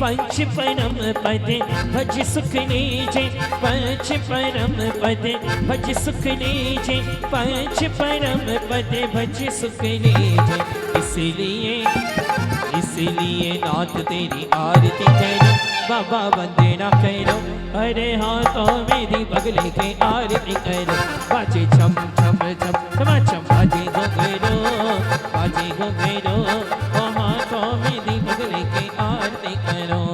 पंच परम पदे भज सुख लीजे, पंच परम पदे भज सुख लीजे, पंच परम पदे भज सुख लीजे। इसलिए नाथ तेरी आरती करो, बाबा वंदना करो, अरे हाथों में दीपक लेके आरती करो। बाजे छम छम छम छम छम बाजे घुंघरू, बाजे घुंघरू, ओ हाथों में दीपक लेके आरती करो।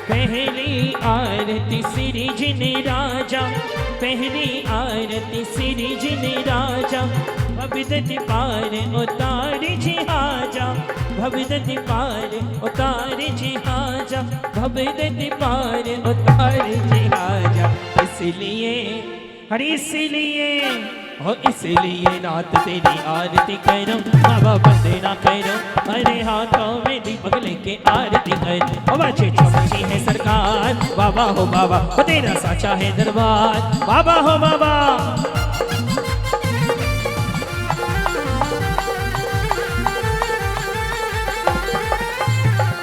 पहली आरती श्री जिने राजा, पहली आरती श्री जिने राजा, भवदति पार उतार जी हाजा, भवदति पार उतार जी हाजा, भवदति पार उतार जी हाजा। इसलिए हरी इसलिए हो, इसलिए नाथ तेरी आरती करो, बाबा वंदना करो, अरे हाथों में दीपक लेके आरती करो। बाजे चमकी है सरकार, बाबा हो बाबा, हो तेरा साचा है दरबार, बाबा हो बाबा।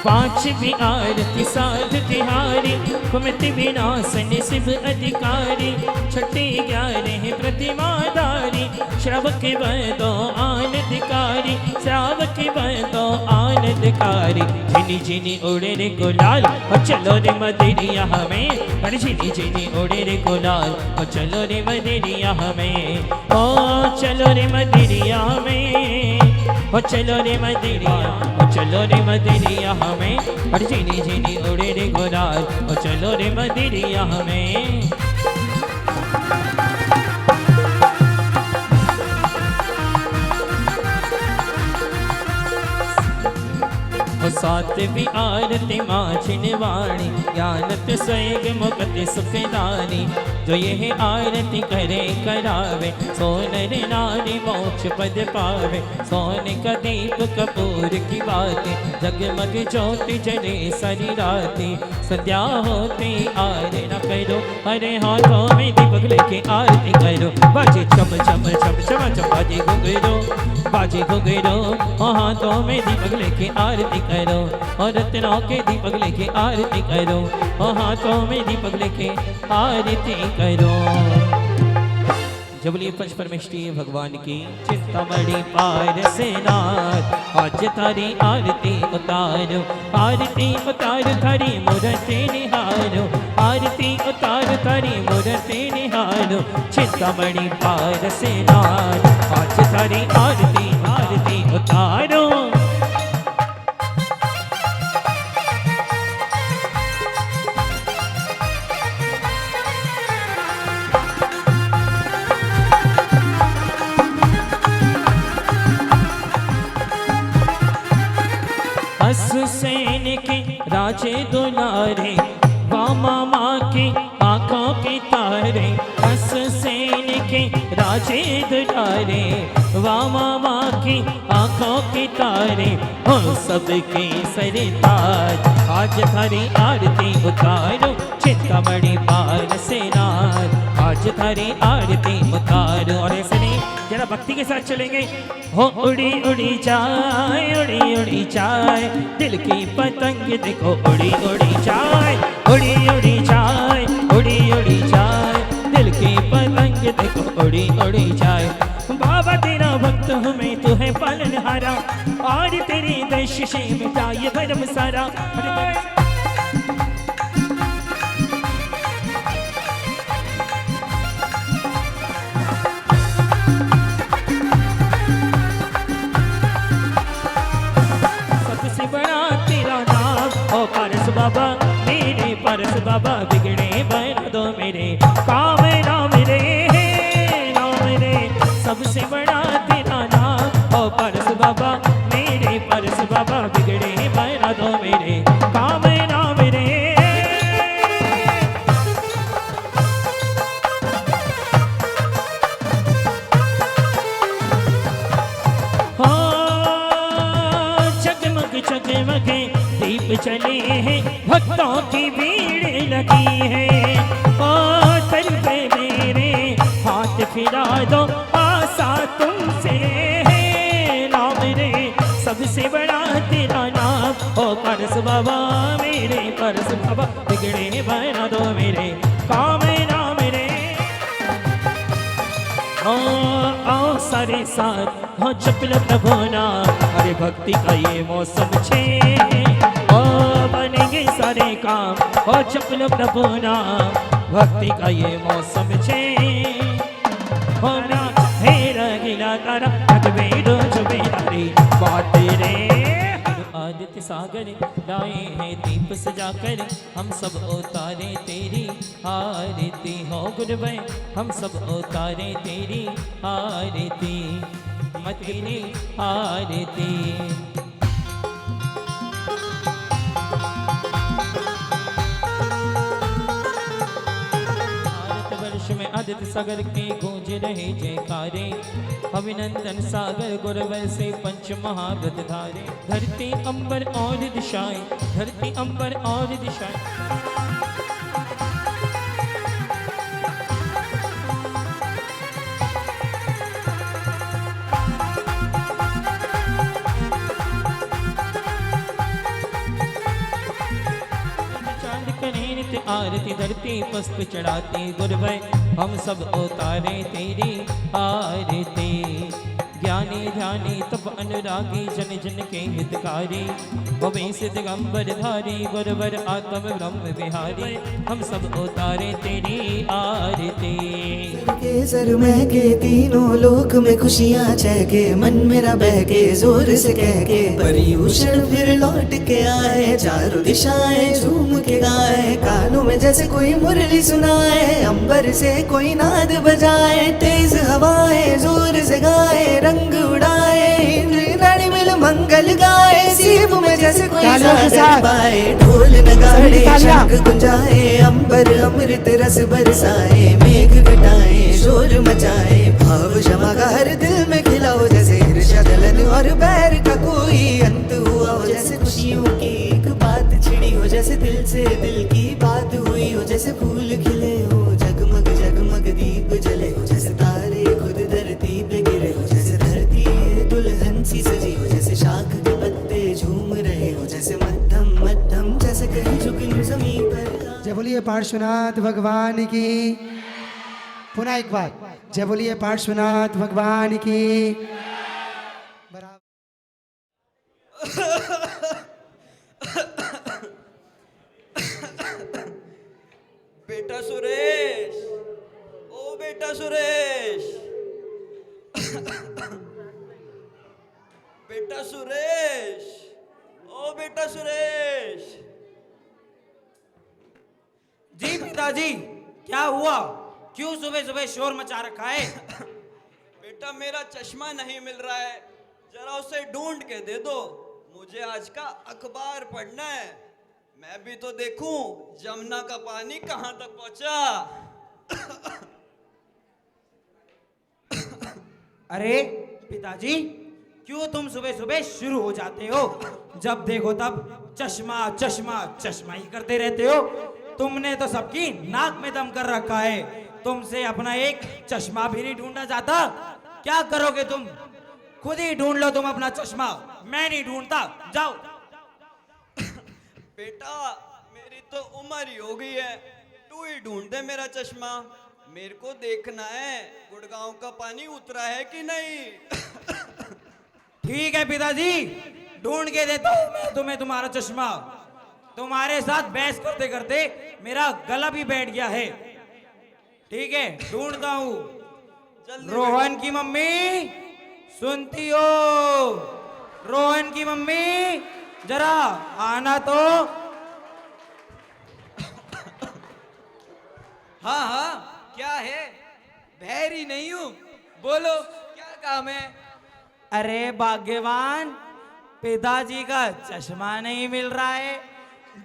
पांचवी आरती साध तिहारी, कुमति विनाशन शिव अधिकारी, छठी 11 प्रतिमाधारी, श्रावक बंदो आनंदकारी, श्रावक बंदो आनंदकारी। झिनी झिनी उड़े रे गुलाल, और चलो रे मदेरिया हमें, अरे झिनी झिनी उड़े रे गुलाल, और चलो रे मदेरिया हमें, ओ चलो रे मदेरिया हमें, ओ चलो रे मदेरिया, ओ चलो रे मदेरिया हमें, और झिनी झिनी उड़े रे गुलाल, ओ चलो रे मदेरिया हमें। सातवीं आरती माझिन वाणी, ज्ञानत स्वयं मुक्ति सुखदानी, जो यह आरती करे करावे, सोनर नारी मोक्ष पद पावे। सोने का दीप कपूर की बातें, जगमग ज्योति जले सारी रातें, संध्या होते आरती न करो, अरे हाथों में दीपक लेके आरती करो। बाजे चम चम चम चम चम बाजे घुंघरू, बाजे घुंघरू, हाथों में दीपक लेके आरती करो, और रत्नों के दीपक लेके आरती करो, और हाथों में दीपक लेके आरती करो। जब बोलिए पंच परमेष्ठी भगवान की। चिंतामणि पार से नाथ, आज तारी आरती उतारो, आरती उतार थारी मूर्ति निहारो, आरती उतार थारी मूर्ति निहारो। चिंतामणि पार से नाथ, आज तारी आरती आरती उतारो। हुसैन के राजे दुलारे, वामा माँ की आँखों के तारे। हुसैन के राजे दुलारे, वामा माँ की आँखों के तारे। हो सबके सर ताज, आज थारी आरती उतारो। चिंतामणि पार से नाथ, आज थारी आरती उतारो। और ऐसे नहीं, जरा भक्ति के साथ चलेंगे। हो उड़ी उड़ी जाए, उड़ी उड़ी जाए, दिल की पतंग देखो उड़ी उड़ी जाए, उड़ी उड़ी जाए, उड़ी उड़ी जाए, दिल की पतंग देखो उड़ी उड़ी जाए। बाबा तेरा भक्त हूँ मैं, तू है पालनहारा, और तेरी दश से मिटाए भरम सारा। बाबा मेरे पारस बाबा, बिगड़े बना दो मेरे काम ना मेरे, ना मेरे। सबसे बड़ा तेरा नाम ओ पारस बाबा, मेरे पारस बाबा, बिगड़े बना दो मेरे काम ना मेरे। हाँ जगमग जगमगे दीप दीप चले हैं, भक्तों की भीड़ लगी है। ओ सर पे मेरे हाथ फिरा दो, आशा तुमसे है। नाम रे सबसे बड़ा तेरा नाम, ओ परस बाबा मेरे परस बाबा, बिगड़े बना दो मेरे काम नाम रे। आओ सारे साथ हो चपल प्रभु नाम, अरे भक्ति का ये मौसम छे। ओ बनेंगे सारे काम, हो चपल प्रभु नाम, भक्ति का ये मौसम छे। होना हे रंगीला तारा जगबेडो जुबेदारी बात रे। आदित्य सागर लाए हैं दीप सजाकर, हम सब उतारे तेरी आरती हो गुरुवे, हम सब उतारे तेरी आरती, मतीनी आरती। में आदित्य सागर के गूंज रहे जयकारे, अभिनंदन सागर गुरुवर से पंच महाव्रत धारे। धरती अंबर और दिशाएं, धरती अंबर और दिशाएं। आरती धरती पुष्प चढ़ाते गुरुवे, हम सब उतारे तेरी आरती। ज्ञानी ध्यानी तप अनुरागी जन जन के हितकारी, भवेश दिगंबर धारी गुरुवर आत्म ब्रह्म बिहारी, हम सब उतारे तेरी आरती। सर महके तीनों लोक में खुशियाँ चहके, मन मेरा बहके जोर से कह के। पर्यूषण फिर लौट के आए, चारों दिशाएं झूम के गाए। कानों में जैसे कोई मुरली सुनाए, अंबर से कोई नाद बजाए। तेज हवाएं जोर से गाए, रंग उड़ाए, इंद्राणी मिल मंगल गाए। सीप में जैसे कोई सागर पाए, ढोल नगाड़े शंख गुंजाए। अंबर अमृत रस बरसाए, मेघ घटाए शोर मचाए। भाव क्षमा का हर दिल में खिलाओ, जैसे ईर्ष्या जलन और बैर का कोई अंत हुआ हो। जैसे खुशियों की एक बात छिड़ी हो, जैसे दिल से दिल की बात हुई हो। जैसे फूल खिले हो, जगमग जगमग दीप जले हो। जैसे तारे खुद धरती पे गिरे हो, जैसे धरती दुल्हन सी सजी हो। जैसे शाख के पत्ते झूम रहे हो, जैसे मध्यम मध्यम जैसे कहीं झुकी जमीन पर। जय बोलिए पार्श्वनाथ भगवान की। पुनः एक बार जय बोलिए पार्श्वनाथ भगवान की। बेटा सुरेश, ओ बेटा सुरेश, बेटा सुरेश, ओ बेटा सुरेश। जी पिताजी, क्या हुआ? क्यों सुबह सुबह शोर मचा रखा है? बेटा मेरा चश्मा नहीं मिल रहा है, जरा उसे ढूंढ के दे दो। मुझे आज का अखबार पढ़ना है, मैं भी तो देखूं जमुना का पानी कहां तक पहुंचा। अरे पिताजी, क्यों तुम सुबह सुबह शुरू हो जाते हो? जब देखो तब चश्मा चश्मा चश्मा ही करते रहते हो। तुमने तो सबकी नाक में दम कर रखा है, तुमसे अपना एक चश्मा भी नहीं ढूंढा जाता। क्या करोगे तुम? खुद ही ढूंढ लो तुम अपना चश्मा, मैं नहीं ढूंढता, जाओ। बेटा मेरी तो उम्र ही हो गई है, तू ही ढूंढ दे मेरा चश्मा। मेरे को देखना है गुड़गांव का पानी उतरा है कि नहीं। ठीक है पिताजी, ढूंढ के देता हूं मैं तुम्हें तुम्हारा चश्मा। तुम्हारे साथ बहस करते करते मेरा गला भी बैठ गया है। ठीक है, ढूंढता हूं। रोहन की मम्मी सुनती हो? रोहन की मम्मी जरा आना तो। हाँ हाँ, क्या है? बहरी नहीं हूँ, बोलो क्या काम है? अरे भाग्यवान, पिताजी का चश्मा नहीं मिल रहा है,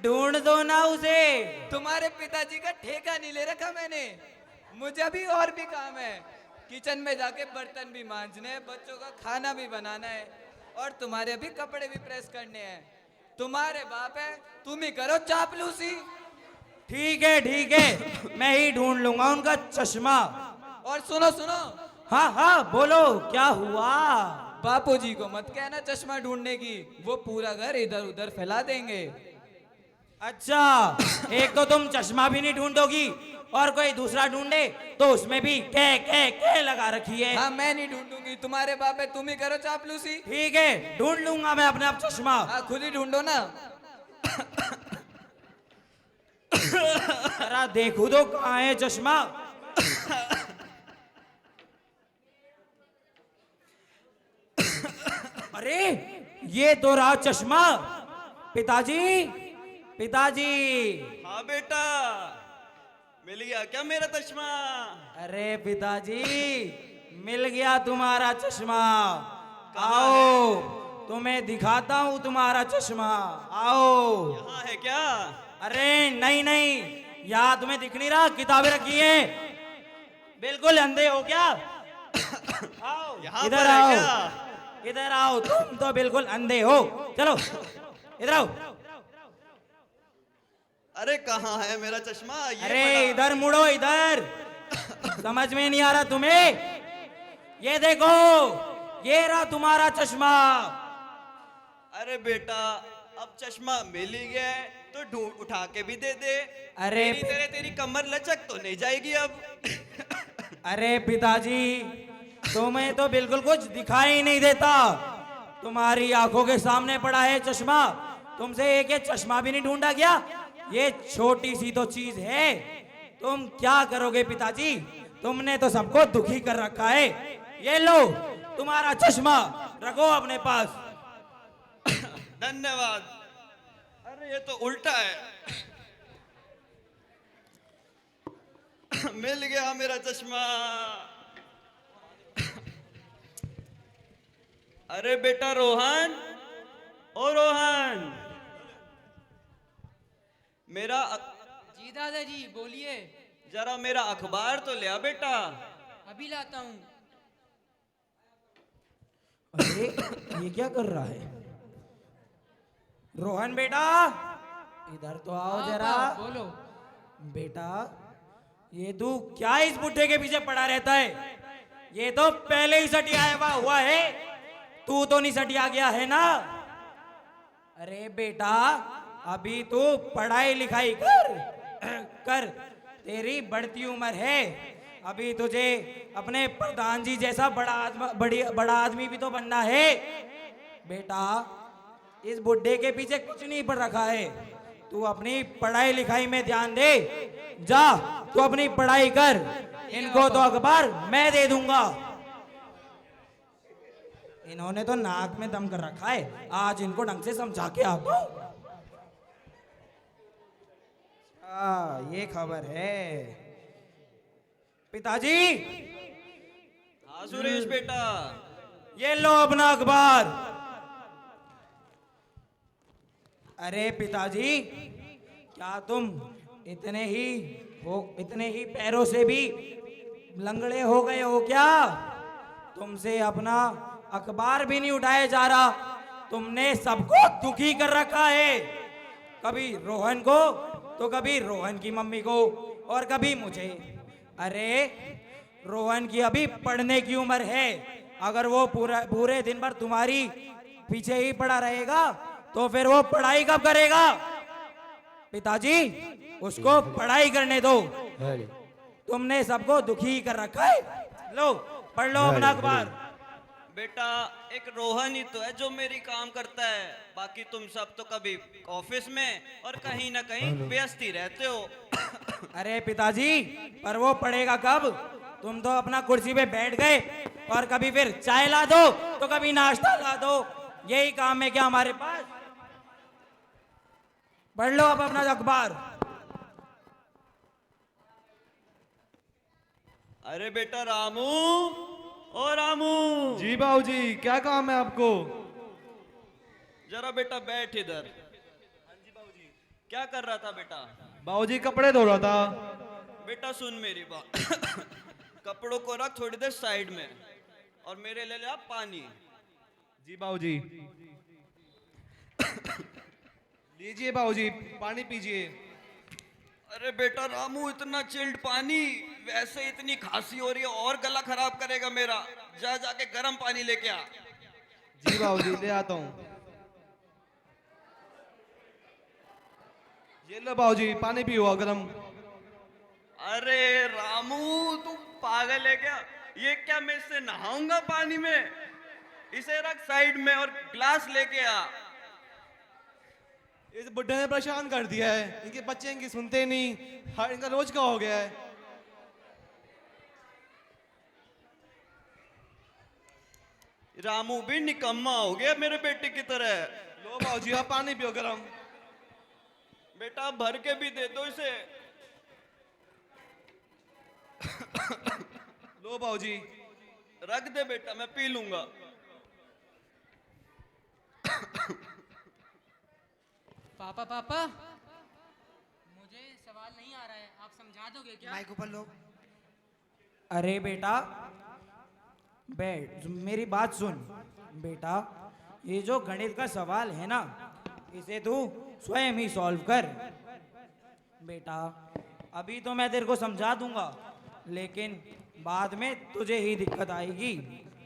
ढूंढ दो ना उसे। तुम्हारे पिताजी का ठेका नहीं ले रखा मैंने, मुझे अभी और भी काम है। किचन में जाके बर्तन भी मांजने हैं, बच्चों का खाना भी बनाना है, और तुम्हारे भी कपड़े भी प्रेस करने हैं। तुम्हारे बाप है, तुम ही करो चापलूसी। ठीक है, मैं ही ढूंढ लूंगा उनका चश्मा। और सुनो सुनो, हाँ हाँ बोलो, क्या हुआ? बापूजी को मत कहना चश्मा ढूंढने की, वो पूरा घर इधर उधर फैला देंगे। अच्छा, एक तो तुम चश्मा भी नहीं ढूंढोगी और कोई दूसरा ढूंढे तो उसमें भी के लगा रखी है। हाँ, मैं नहीं ढूंढूंगी, तुम्हारे बाप है, तुम ही करो चापलूसी। ठीक है, ढूंढ लूंगा मैं अपने आप चश्मा। हाँ, खुद ही ढूंढो ना। जरा देखू तो कहाँ है चश्मा। अरे ये तो रहा चश्मा। पिताजी, पिताजी। हाँ बेटा, मिल गया क्या मेरा चश्मा? अरे पिताजी, मिल गया तुम्हारा चश्मा। आओ, तुम्हें दिखाता हूँ तुम्हारा चश्मा। आओ। यहाँ है क्या? अरे नहीं, यहाँ तुम्हें दिख नहीं रहा, किताबें रखी हैं। बिल्कुल अंधे हो क्या? आओ, यहाँ इधर पर है आओ, क्या? इधर आओ, तुम तो बिल्कुल अंधे हो। चलो इधर आओ। अरे कहाँ है मेरा चश्मा? ये अरे पड़ा। इधर मुड़ो, इधर। समझ में नहीं आ रहा तुम्हें? ये देखो, ये रहा तुम्हारा चश्मा। अरे बेटा, अब चश्मा मिल ही गया है, तो ढूंढ उठा के भी दे दे। अरे तेरी कमर लचक तो नहीं जाएगी अब। अरे पिताजी, तुम्हें तो बिल्कुल कुछ दिखाई नहीं देता। तुम्हारी आंखों के सामने पड़ा है चश्मा, तुमसे एक ये चश्मा भी नहीं ढूंढा गया। ये छोटी सी तो चीज है, तुम क्या करोगे पिताजी? तुमने तो सबको दुखी कर रखा है। ये लो तुम्हारा चश्मा, रखो अपने पास। धन्यवाद। अरे ये तो उल्टा है। मिल गया मेरा चश्मा। अरे बेटा रोहन, ओ रोहन, मेरा जी दादाजी बोलिए। जरा मेरा अखबार तो ले आ बेटा। अभी लाता हूँ। अरे ये क्या कर रहा है? रोहन बेटा, इधर तो आओ हाँ, जरा। बोलो। बेटा, ये तू क्या इस बुढ़े के पीछे पड़ा रहता है? ये तो पहले ही सटिया हुआ है, तू तो नहीं सटिया गया है ना? अरे बेटा, अभी तू पढ़ाई लिखाई कर, तेरी बढ़ती उम्र है। अभी तुझे अपने प्रधान जी जैसा बड़ा आदमी भी तो बनना है। बेटा, इस बुढ़े के पीछे कुछ नहीं पड़ रखा है, तू अपनी पढ़ाई लिखाई में ध्यान दे। जा, तू अपनी पढ़ाई कर, इनको तो अखबार मैं दे दूंगा। इन्होंने तो नाक में दम कर रखा है, आज इनको ढंग से समझा के आता हूं। ये खबर है। पिताजी, हाँ सुरेश बेटा। ये लो अपना अखबार। अरे पिताजी, क्या तुम इतने ही पैरों से भी लंगड़े हो गए हो क्या? तुमसे अपना अखबार भी नहीं उठाया जा रहा, तुमने सबको दुखी कर रखा है। कभी रोहन को, तो कभी रोहन की मम्मी को, और कभी मुझे। अरे रोहन की अभी पढ़ने की उम्र है, अगर वो पूरे दिन भर तुम्हारी पीछे ही पड़ा रहेगा तो फिर वो पढ़ाई कब करेगा? पिताजी, उसको पढ़ाई करने दो। तुमने सबको दुखी कर रखा है। लो पढ़ लो अपना अखबार। बेटा, एक रोहन ही तो है जो मेरी काम करता है, बाकी तुम सब तो कभी ऑफिस में और कहीं ना कहीं व्यस्त ही रहते हो। अरे पिताजी, पर वो पढ़ेगा कब? तुम तो अपना कुर्सी पे बैठ गए और कभी फिर चाय ला दो तो कभी नाश्ता ला दो, यही काम है क्या हमारे पास? पढ़ लो अब अपना अखबार। अरे बेटा रामू, ओ रामू, जी बाबूजी, क्या काम है आपको? जरा बेटा बैठ इधर। हाँ जी बाबूजी। क्या कर रहा था बेटा? बाबूजी कपड़े धो रहा था। बेटा सुन मेरी बात। कपड़ों को रख थोड़ी देर साइड में और मेरे ले ले आप पानी। जी बाबूजी। लीजिए बाबूजी, पानी पीजिए। अरे बेटा रामू, इतना चिल्ड पानी, वैसे इतनी खांसी हो रही है और गला खराब करेगा मेरा। जा जाके गर्म पानी लेके आ। जी बाबूजी, ले आता हूँ। ये लो बाबूजी, पानी पियो गरम। अरे रामू, तू पागल है क्या? ये क्या मैं इससे नहाऊंगा पानी में? इसे रख साइड में और ग्लास लेके आ। इस बुड्ढे ने परेशान कर दिया है, इनके बच्चे इनकी सुनते नहीं। हाँ, इनका रोज का हो गया है। रामू भी निकम्मा हो गया मेरे बेटे की तरह। लो बाबूजी, आप पानी पियो गरम। बेटा भर के भी दे दो इसे। लो बाबूजी। रख दे बेटा, मैं पी लूंगा। पापा पापा, मुझे सवाल नहीं आ रहा है, आप समझा दोगे क्या? माइक ऊपर लो। अरे बेटा बैठ, मेरी बात सुन बेटा। ये जो गणित का सवाल है ना, इसे तू स्वयं ही सॉल्व कर बेटा। अभी तो मैं तेरे को समझा दूंगा, लेकिन बाद में तुझे ही दिक्कत आएगी,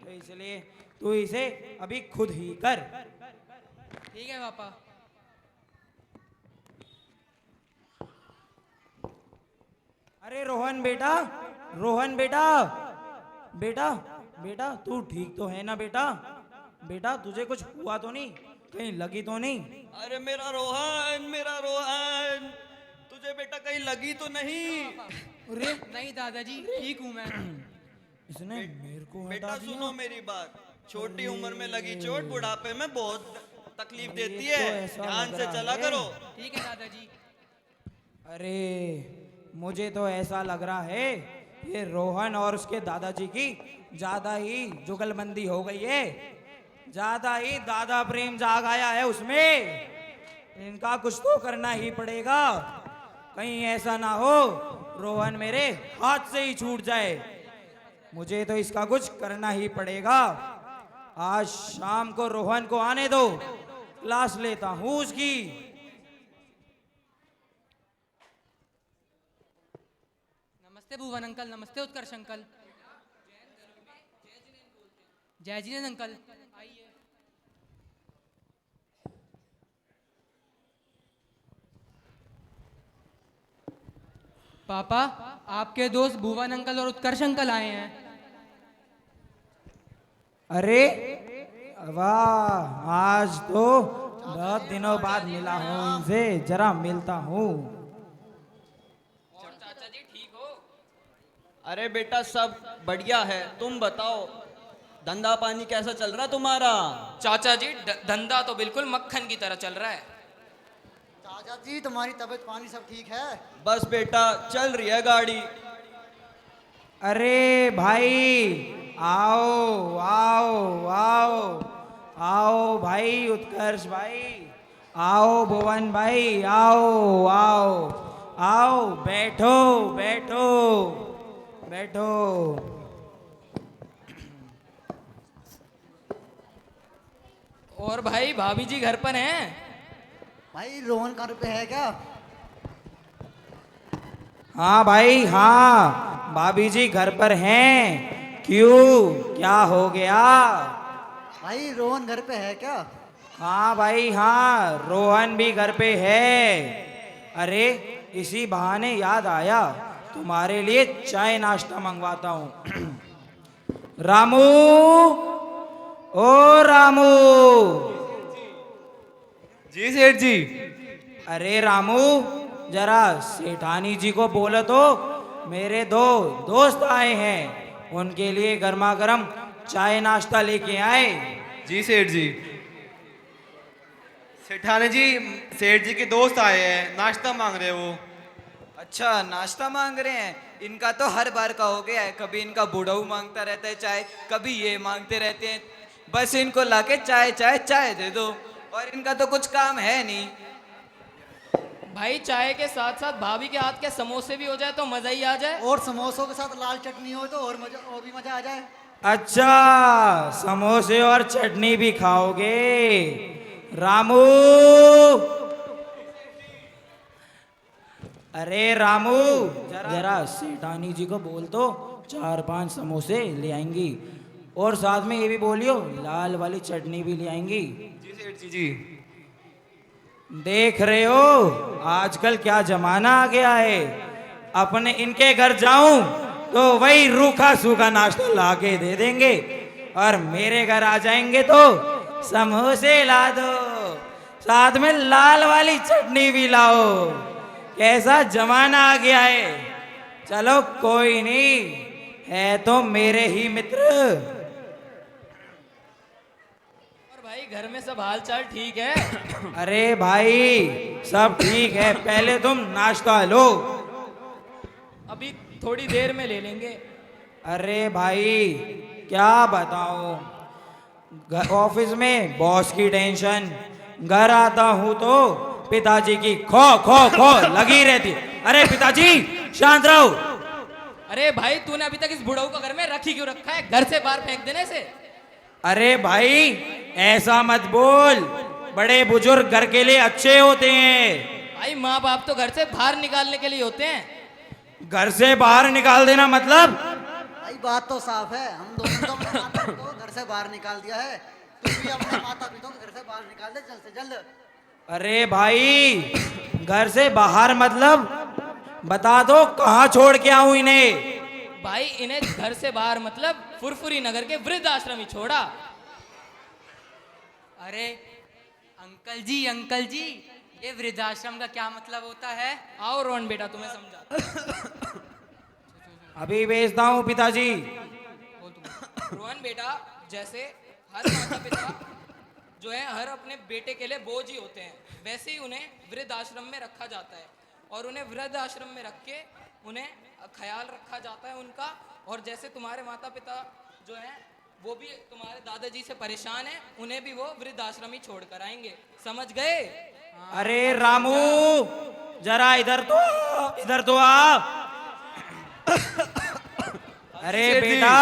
तो इसलिए तू इसे अभी खुद ही कर। ठीक है पापा। अरे रोहन बेटा, रोहन बेटा, बेटा बेटा तू ठीक तो है ना बेटा? बेटा तुझे कुछ हुआ तो नहीं, कहीं लगी तो नहीं? अरे मेरा रोहन, मेरा रोहन, तुझे बेटा कहीं लगी तो नहीं? अरे नहीं दादाजी, ठीक हूँ मैं। इसने मेरे को बेटा हटा दिया। सुनो मेरी बात, छोटी उम्र में लगी चोट बुढ़ापे में बहुत तकलीफ देती ये तो है, ऐसा ध्यान लग से रहा चला है। करो। ठीक है दादाजी। अरे मुझे तो ऐसा लग रहा है ये रोहन और उसके दादाजी की ज्यादा ही जुगलबंदी हो गई है, ज्यादा ही दादा प्रेम जाग आया है उसमें। इनका कुछ तो करना ही पड़ेगा, कहीं ऐसा ना हो रोहन मेरे हाथ से ही छूट जाए। मुझे तो इसका कुछ करना ही पड़ेगा। आज शाम को रोहन को आने दो, क्लास लेता हूं उसकी। नमस्ते भुवन अंकल, नमस्ते उत्कर्ष अंकल। जय जिनेंद्र अंकल, आइए। पापा, आपके दोस्त भुवन अंकल और उत्कर्ष अंकल आए हैं। अरे वाह, आज तो बहुत दिनों बाद मिला हूँ इनसे, जरा मिलता हूँ। चाचा जी ठीक हो? अरे बेटा सब बढ़िया है, तुम बताओ धंधा पानी कैसा चल रहा तुम्हारा? चाचा जी धंधा तो बिल्कुल मक्खन की तरह चल रहा है। चाचा जी तुम्हारी तबीयत पानी सब ठीक है? बस बेटा चल रही है गाड़ी। अरे भाई आओ आओ आओ आओ भाई उत्कर्ष भाई, आओ भुवन भाई, आओ आओ आओ, बैठो बैठो बैठो। और भाई भाभी जी घर पर हैं? भाई रोहन घर पे है क्या? हाँ भाई हाँ, भाभी जी घर पर हैं। क्यों, क्या हो गया? भाई रोहन घर पे है क्या? हाँ भाई हाँ, रोहन भी घर पे है। अरे इसी बहाने याद आया, तुम्हारे लिए चाय नाश्ता मंगवाता हूँ। रामू, ओ रामू। जी सेठ जी। अरे रामू, जरा सेठानी जी को बोलो तो, मेरे दो दोस्त आए हैं, उनके लिए गर्मा गर्म चाय नाश्ता लेके आए। जी सेठ जी। सेठानी जी, सेठ जी के दोस्त आए हैं, नाश्ता मांग रहे हो। अच्छा नाश्ता मांग रहे हैं? इनका तो हर बार का हो गया है, कभी इनका बुढ़ऊ मांगता रहता है चाय, कभी ये मांगते रहते हैं। बस इनको लाके चाय चाय चाय दे दो, और इनका तो कुछ काम है नहीं। भाई चाय के साथ साथ भाभी के हाथ के समोसे भी हो जाए तो मजा ही आ जाए। और समोसों के साथ लाल चटनी हो तो और भी मजा आ जाए। अच्छा, समोसे और चटनी भी खाओगे? रामू, अरे रामू, जरा सेठानी जी को बोल तो 4-5 समोसे ले आएंगी, और साथ में ये भी बोलियो लाल वाली चटनी भी ले आएंगी। जी सेठ जी। देख रहे हो आजकल क्या जमाना आ गया है। अपने इनके घर जाऊं तो वही रूखा सूखा नाश्ता ला के दे देंगे, और मेरे घर आ जाएंगे तो समोसे ला दो, साथ में लाल वाली चटनी भी लाओ। कैसा जमाना आ गया है। चलो कोई नहीं, है तो मेरे ही मित्र। और भाई घर में सब हाल चाल ठीक है? अरे भाई सब ठीक है, पहले तुम नाश्ता लो। अभी थोड़ी देर में ले लेंगे। अरे भाई क्या बताऊं, ऑफिस में बॉस की टेंशन, घर आता हूं तो पिताजी की खो खो खो लगी रहती। अरे पिताजी शांत रहो। अरे भाई तूने अभी तक इस बुढ़ऊ को घर में रखी क्यों रखा है? घर से बाहर फेंक देने से। अरे भाई ऐसा मत बोल, बड़े बुजुर्ग घर के लिए अच्छे होते हैं। भाई माँ बाप तो घर से बाहर निकालने के लिए होते हैं। घर से बाहर निकाल देना मतलब? भाई बात तो साफ है, हम दोनों तो अपने माता पिता को घर से बाहर निकाल दिया है, तुम भी अपने माता पिता को घर से बाहर निकाल दे जल्द से जल्द। अरे भाई घर से बाहर मतलब बता दो, कहाँ छोड़ के आऊं इन्हें? भाई इन्हें घर से बाहर मतलब फुरफुरी नगर के वृद्ध आश्रम ही छोड़ा। अरे अंकल जी ये वृद्धाश्रम का क्या मतलब होता है? आओ रोहन बेटा तुम्हें समझा। अभी भेजता हूँ पिताजी। रोहन बेटा, जैसे हर माता पिता जो है हर अपने बेटे के लिए बोझ ही होते हैं, वैसे ही उन्हें वृद्ध आश्रम में रखा जाता है, और उन्हें वृद्ध आश्रम में रख के उन्हें ख्याल रखा जाता है उनका। और जैसे तुम्हारे माता पिता जो हैं वो भी तुम्हारे दादाजी से परेशान हैं, उन्हें भी वो वृद्ध आश्रम ही छोड़ कर आएंगे। समझ गए? अरे रामू जरा इधर तो आ। अरे बेटा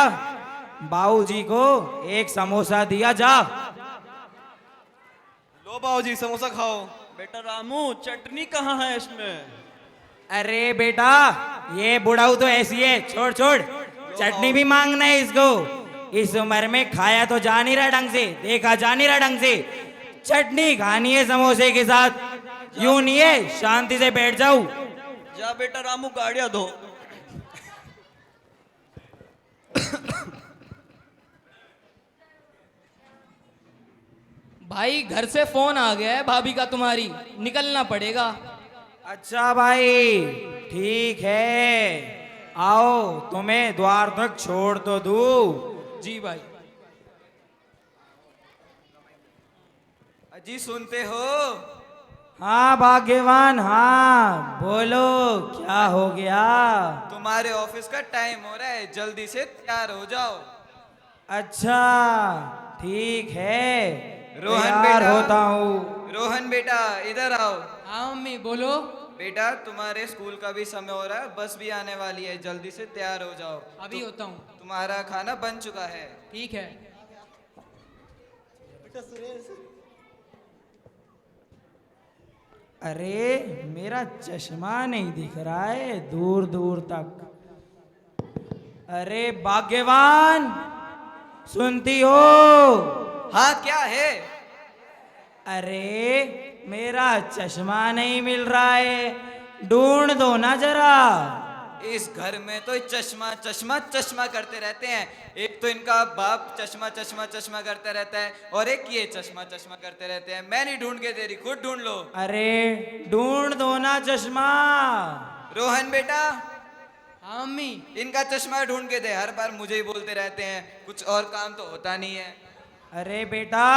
बाबूजी को एक समोसा दिया जा। लो बाबूजी समोसा खाओ। बेटा रामू चटनी कहाँ है इसमें? अरे बेटा ये बुढ़ाऊ तो ऐसी है, छोड़ छोड़, चटनी भी मांगना है इसको। इस उम्र में खाया तो जा नहीं रहा ढंग से, देखा जा नहीं रहा ढंग से, चटनी खानी है समोसे के साथ। यूं नहीं है शांति से बैठ जाओ। जा बेटा रामू गाड़ियां धो। भाई घर से फोन आ गया है भाभी का तुम्हारी, निकलना पड़ेगा। अच्छा भाई ठीक है, आओ तुम्हें द्वार तक छोड़ तो दूं। जी भाई। अजी सुनते हो? हाँ भाग्यवान, हाँ बोलो क्या हो गया? तुम्हारे ऑफिस का टाइम हो रहा है, जल्दी से तैयार हो जाओ। अच्छा ठीक है, रोहन तैयार बेटा, होता हूँ। रोहन बेटा इधर आओ। हाँ मम्मी बोलो। बेटा तुम्हारे स्कूल का भी समय हो रहा है, बस भी आने वाली है, जल्दी से तैयार हो जाओ। अभी होता हूँ। तुम्हारा खाना बन चुका है। ठीक है। अरे मेरा चश्मा नहीं दिख रहा है दूर दूर तक। अरे भाग्यवान सुनती हो? हाँ क्या है? अरे मेरा चश्मा नहीं मिल रहा है, ढूंढ दो ना जरा। इस घर में तो चश्मा चश्मा चश्मा करते रहते हैं। एक तो इनका बाप चश्मा चश्मा चश्मा करता रहता है, और एक ये चश्मा चश्मा करते रहते हैं। मैं नहीं ढूंढ के दे रही, खुद ढूंढ लो। अरे ढूंढ दो ना चश्मा। रोहन बेटा हाँ मम्मी। इनका चश्मा ढूंढ के दे, हर बार मुझे ही बोलते रहते हैं, कुछ और काम तो होता नहीं है। अरे बेटा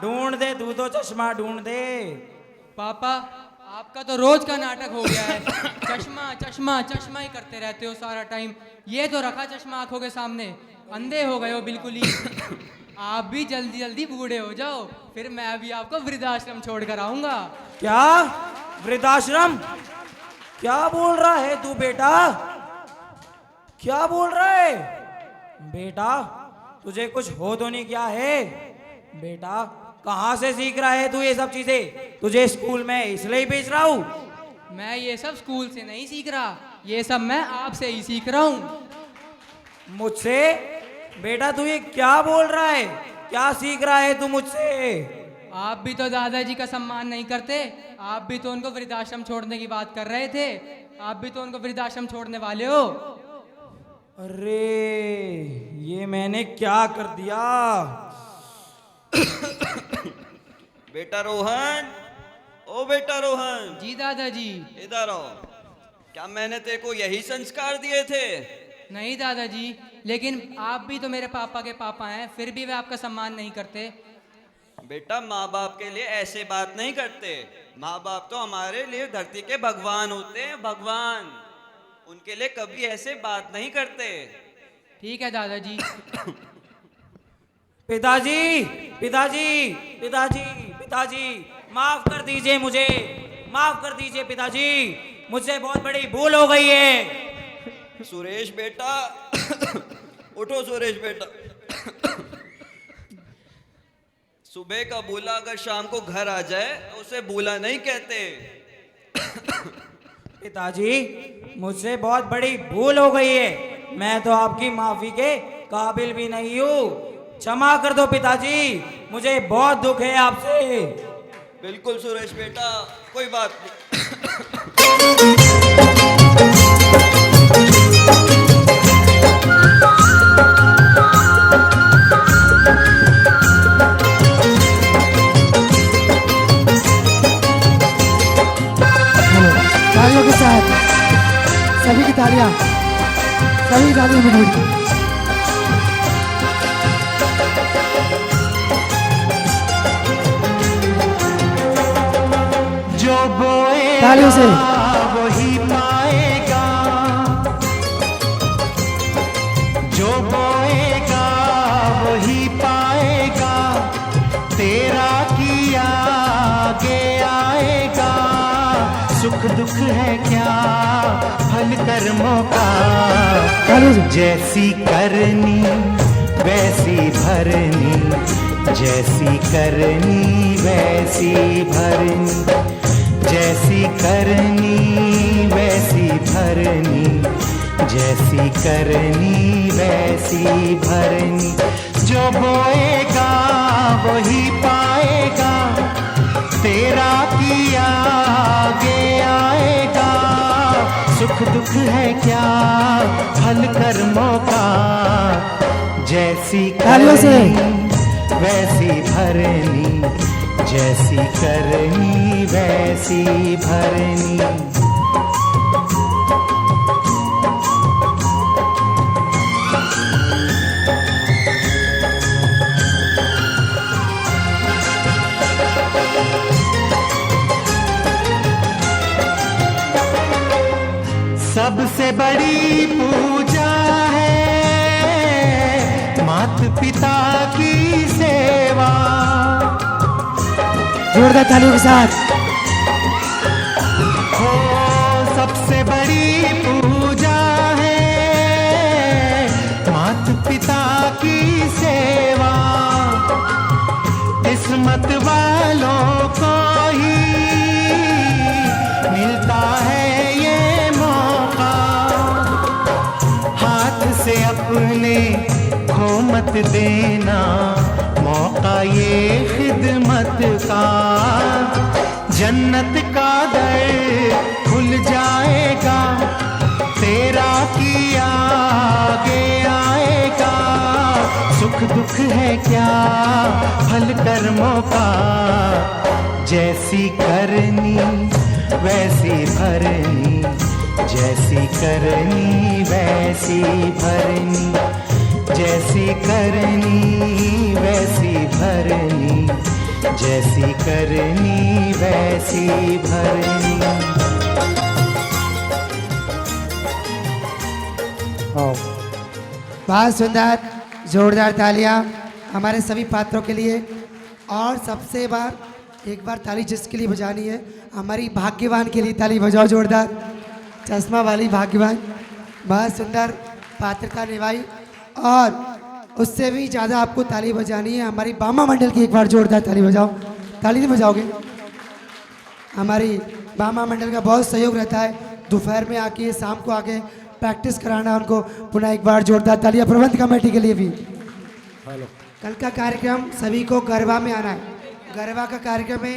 ढूंढ दे, तू तो चश्मा ढूंढ दे। पापा आपका तो रोज का नाटक हो गया है, चश्मा चश्मा चश्मा ही करते रहते हो सारा टाइम। ये तो रखा चश्मा आंखों के सामने, अंधे हो गए हो बिल्कुल ही। आप भी जल्दी जल्दी बूढ़े हो जाओ, फिर मैं भी आपको वृद्धाश्रम छोड़ कर आऊंगा। क्या वृद्धाश्रम? क्या बोल रहा है तू बेटा? क्या बोल रहा है बेटा? तुझे कुछ हो तो नहीं क्या है बेटा? कहाँ से सीख रहा है तू ये सब चीजें? तुझे स्कूल में इसलिए ही भेज रहा हूँ। मैं ये सब स्कूल से नहीं सीख रहा, ये सब मैं आपसे ही सीख रहा हूँ। मुझसे? बेटा तू ये क्या बोल रहा है? क्या सीख रहा है तू मुझसे? आप भी तो दादाजी का सम्मान नहीं करते, आप भी तो उनको वृद्धाश्रम छोड़ने की बात कर रहे थे, आप भी तो उनको वृद्धाश्रम छोड़ने वाले हो। अरे ये मैंने क्या कर दिया? बेटा रोहन, ओ बेटा रोहन, जी दादाजी। इधर आओ। क्या मैंने तेरे को यही संस्कार दिए थे? नहीं दादाजी, लेकिन आप भी तो मेरे पापा के पापा हैं, फिर भी वे आपका सम्मान नहीं करते। बेटा माँ बाप के लिए ऐसे बात नहीं करते। माँ बाप तो हमारे लिए धरती के भगवान होते हैं, भगवान। उनके लिए कभी ऐसे बात नहीं करते। ठीक है दादाजी। पिताजी, पिताजी, पिताजी, पिताजी, माफ कर दीजिए मुझे, माफ कर दीजिए पिताजी, मुझसे बहुत बड़ी भूल हो गई है। सुरेश बेटा, उठो सुरेश बेटा। सुबह का भूला अगर शाम को घर आ जाए तो उसे भूला नहीं कहते। पिताजी, मुझसे बहुत बड़ी भूल हो गई है, मैं तो आपकी माफी के काबिल भी नहीं हूँ। क्षमा कर दो पिताजी, मुझे बहुत दुख है आपसे। बिल्कुल सुरेश बेटा, कोई बात नहीं। तालियों के साथ सभी की तालियां, सभी तालियों में जुड़ी। जो बोएगा तालियों से वही पाएगा, जो बोएगा वही पाएगा, तेरा किया आगे आएगा। सुख दुख है क्या फल कर्मों का, जैसी करनी वैसी भरनी, जैसी करनी वैसी भरनी, जैसी करनी वैसी भरनी, जैसी करनी वैसी भरनी। जो बोएगा वही पाएगा, तेरा किया आगे आएगा। सुख दुख है क्या फल कर्मों का, जैसी करनी वैसी भरनी, जैसी करनी वैसी भरनी। सबसे बड़ी पूजा है मात पिता की सेवा। जोरदार तालियों के साथ। हो सबसे बड़ी पूजा है मात पिता की सेवा। किस्मत वालों को ही मिलता है ये मौका, हाथ से अपने खो मत देना मौका ये खिदमत का। जन्नत का दर खुल जाएगा, तेरा किया आगे आएगा। सुख दुख है क्या फल कर्मों का, जैसी करनी वैसी भरनी, जैसी करनी वैसी भरनी, जैसी करनी वैसी भरनी, जैसी करनी वैसी भरनी। बहुत सुंदर, जोरदार तालियां हमारे सभी पात्रों के लिए। और सबसे एक बार ताली जिसके लिए बजानी है, हमारी भाग्यवान के लिए ताली बजाओ जोरदार। चश्मा वाली भाग्यवान, बहुत सुंदर पात्रता निभाई। और उससे भी ज़्यादा आपको ताली बजानी है हमारी बामा मंडल की। एक बार जोरदार ताली बजाओ। ताली नहीं बजाओगे? हमारी भामा मंडल का बहुत सहयोग रहता है। दोपहर में आके शाम को आके प्रैक्टिस कराना उनको। पुनः एक बार जोरदार तालियां प्रबंध कमेटी के लिए भी। कल का कार्यक्रम सभी को गरबा में आना है। गरबा का कार्यक्रम है